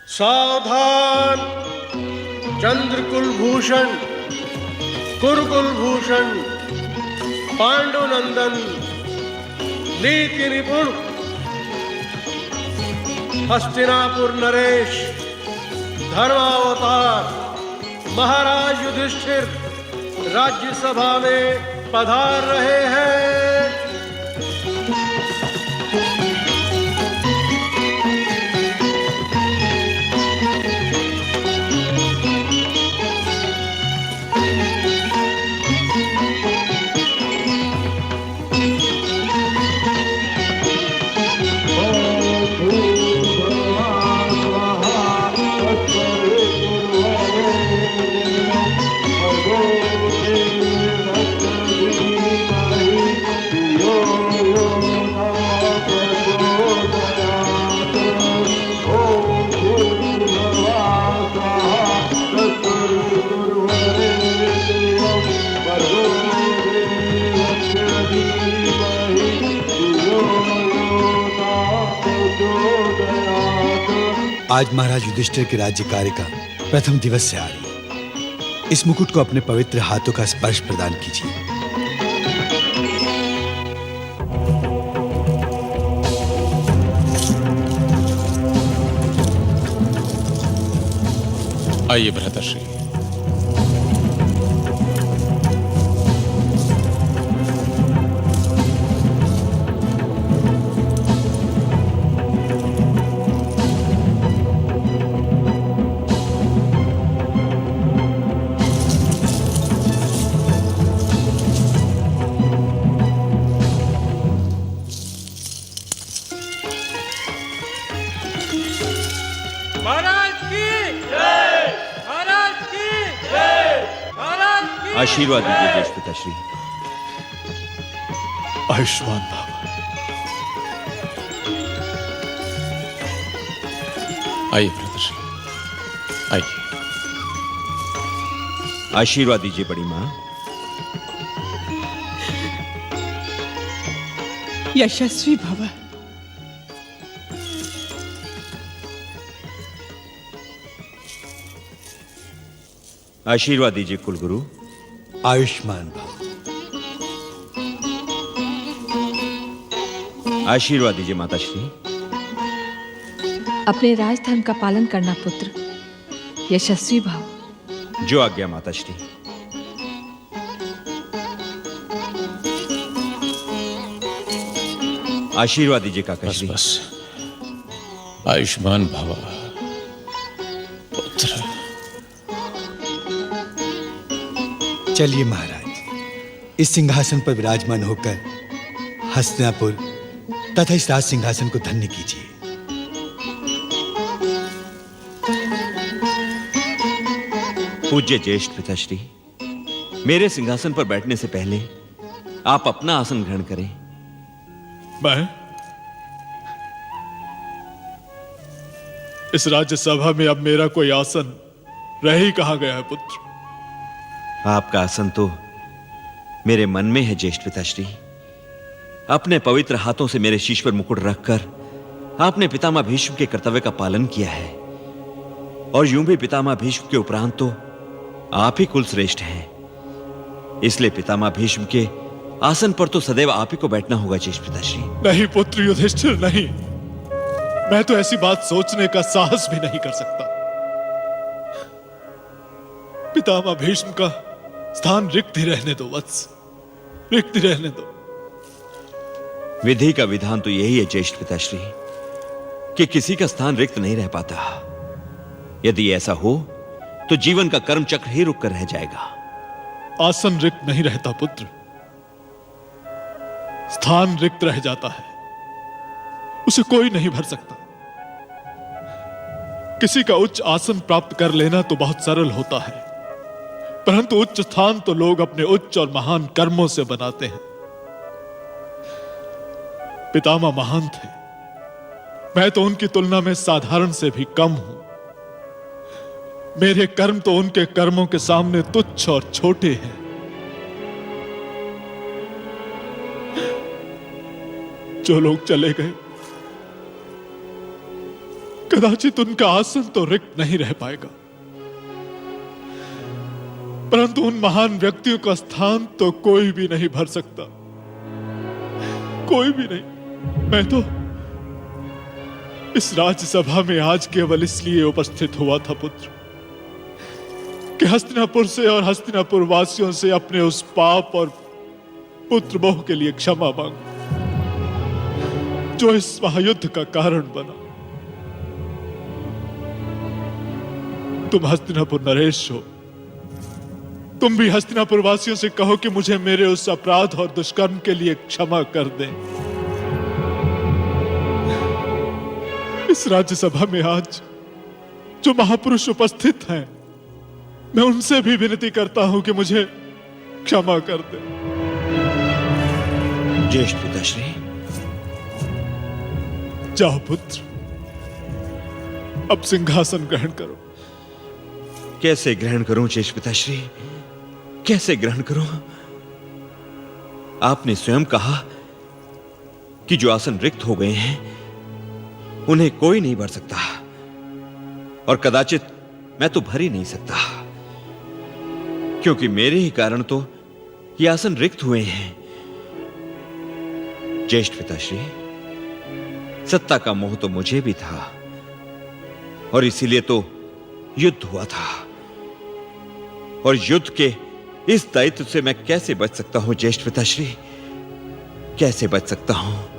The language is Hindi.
सावधान! चंद्रकुलभूषण, कुरुकुलभूषण, पांडुनंदन, नीति निपुण, हस्तिनापुर नरेश, धर्मावतार महाराज युधिष्ठिर राज्यसभा में पधार रहे हैं। आज महाराज युधिष्ठिर के राज्य कार्य का प्रथम दिवस से आ रही है। इस मुकुट को अपने पवित्र हाथों का स्पर्श प्रदान कीजिए। आइए भ्राताश्री। आशीर्वाद दीजिए देश पिताश्री। आयुष्मान भव। आइए भ्राताश्री, आइए। आशीर्वाद दीजिए बड़ी मां। यशस्वी भव। आशीर्वाद दीजिए कुलगुरु। आयुष्मान भव। आशीर्वाद दीजिए माताश्री। अपने राजधर्म का पालन करना पुत्र। यशस्वी भव। जो आज्ञा माताश्री। आशीर्वाद दीजिए काकाश्री। बस आयुष्मान भव पुत्र। चलिए महाराज, इस सिंहासन पर विराजमान होकर हस्तिनापुर तथा इस राज सिंहासन को धन्य कीजिए। पूज्य ज्येष्ठ पिताश्री, मेरे सिंहासन पर बैठने से पहले आप अपना आसन ग्रहण करें। मैं इस राज्यसभा में अब मेरा कोई आसन रह ही कहां गया है पुत्र। आपका आसन तो मेरे मन में है ज्येष्ठ पिताश्री। अपने पवित्र हाथों से मेरे शीश पर मुकुट रखकर आपने पितामह भीष्म के कर्तव्य का पालन किया है, और यूं भी पितामह भीष्म के उपरांत तो आप ही कुल श्रेष्ठ हैं। इसलिए पितामह भीष्म के आसन पर तो सदैव आप ही को बैठना होगा ज्येष्ठ पिताश्री। नहीं पुत्र युधिष्ठिर, नहीं। मैं तो ऐसी बात सोचने का साहस भी नहीं कर सकता। पितामह भीष्म का स्थान रिक्त ही रहने दो वत्स, रिक्त ही रहने दो। विधि का विधान तो यही है ज्येष्ठ पिताश्री कि किसी का स्थान रिक्त नहीं रह पाता। यदि ऐसा हो तो जीवन का कर्म चक्र ही रुक कर रह जाएगा। आसन रिक्त नहीं रहता पुत्र, स्थान रिक्त रह जाता है। उसे कोई नहीं भर सकता। किसी का उच्च आसन प्राप्त कर लेना तो बहुत सरल होता है, परंतु उच्च स्थान तो लोग अपने उच्च और महान कर्मों से बनाते हैं। पितामह महान थे, मैं तो उनकी तुलना में साधारण से भी कम हूं। मेरे कर्म तो उनके कर्मों के सामने तुच्छ और छोटे हैं। जो लोग चले गए, कदाचित उनका आसन तो रिक्त नहीं रह पाएगा, परंतु उन महान व्यक्तियों का स्थान तो कोई भी नहीं भर सकता, कोई भी नहीं। मैं तो इस राज्यसभा में आज केवल इसलिए उपस्थित हुआ था पुत्र, कि हस्तिनापुर से और हस्तिनापुर वासियों से अपने उस पाप और पुत्र मोह के लिए क्षमा मांगू जो इस महायुद्ध का कारण बना। तुम हस्तिनापुर नरेश हो, तुम भी हस्तिनापुर वासियों से कहो कि मुझे मेरे उस अपराध और दुष्कर्म के लिए क्षमा कर दें। इस राज्यसभा में आज जो महापुरुष उपस्थित हैं, मैं उनसे भी विनती करता हूं कि मुझे क्षमा कर दें। ज्येष्ठ पिताश्री, जाओ पुत्र, अब सिंहासन ग्रहण करो। कैसे ग्रहण करूं ज्येष्ठ पिताश्री, कैसे ग्रहण करूं? आपने स्वयं कहा कि जो आसन रिक्त हो गए हैं उन्हें कोई नहीं भर सकता, और कदाचित मैं तो भर ही नहीं सकता, क्योंकि मेरे ही कारण तो ये आसन रिक्त हुए हैं। ज्येष्ठ पिताश्री, सत्ता का मोह तो मुझे भी था, और इसीलिए तो युद्ध हुआ था, और युद्ध के इस दायित्व से मैं कैसे बच सकता हूं ज्येष्ठ पिताश्री, कैसे बच सकता हूं?